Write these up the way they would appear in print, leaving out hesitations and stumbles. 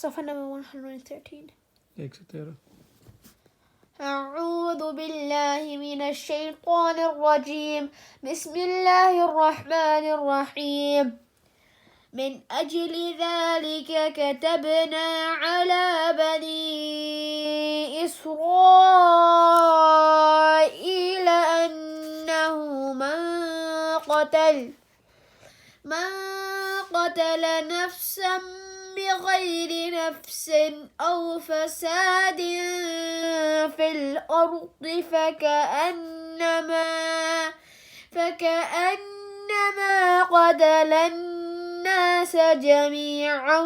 صفحة number 113. etc. أعوذ بالله من الشيطان الرجيم. بسم الله الرحمن الرحيم. من أجل ذلك كتبنا على بني إسرائيل أنه من قتل نفسا بغير نفس أو فساد في الأرض فكأنما قتل الناس جميعا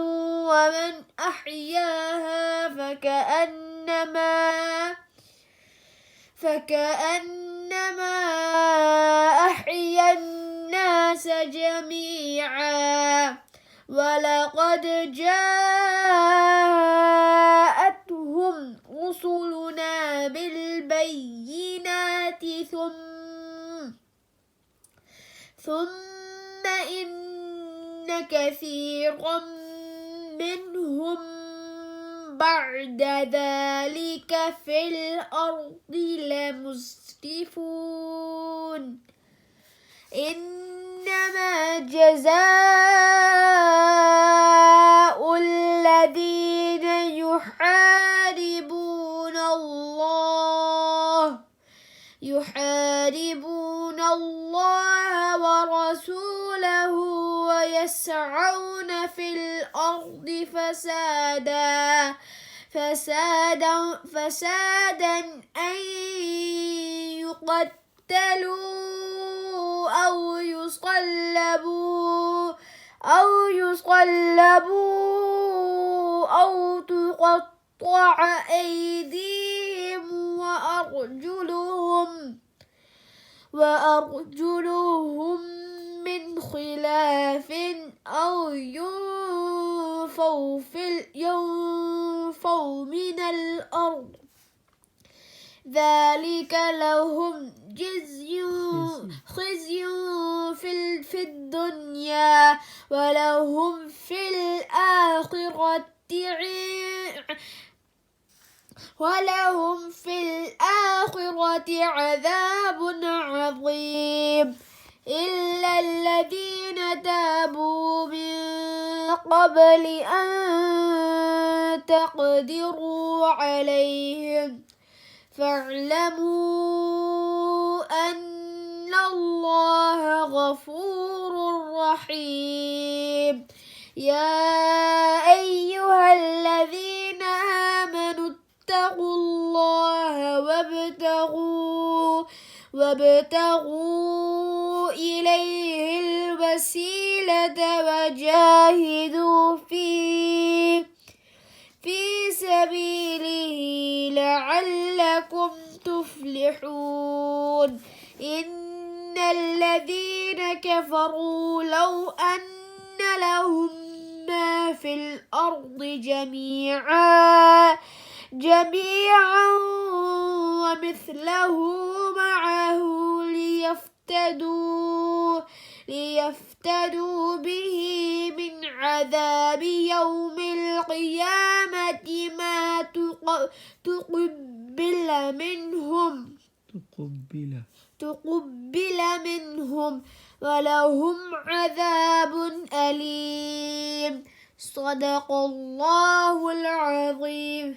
ومن أحياها فكأنما أحيا الناس جميعا. ولقد جاءتهم رسلنا بالبينات ثم إن كثيرا منهم بعد ذلك في الأرض لمسرفون. إنما جزاء الذين يحاربون الله ورسوله ويسعون في الأرض فسادا أن يقتلوا أو يصلبوا أو تقطع أيديهم وأرجلهم من خلاف أو ينفوا من الأرض. ذلك لهم خزي في الدنيا ولهم في الآخرة عذاب عظيم. إلا الذين تابوا من قبل أن تقدروا عليهم فاعلموا أن الله غفور رحيم. يا أيها الذين آمنوا اتقوا الله وابتغوا إليه الوسيلة وجاهدوا في سبيله لعلكم تفلحون. إن الذين كفروا لو أن لهم ما في الأرض جميعا ومثله معه ليفتدوا به من عذاب يوم القيامة ما تقبل منهم ولهم عذاب أليم. صدق الله العظيم.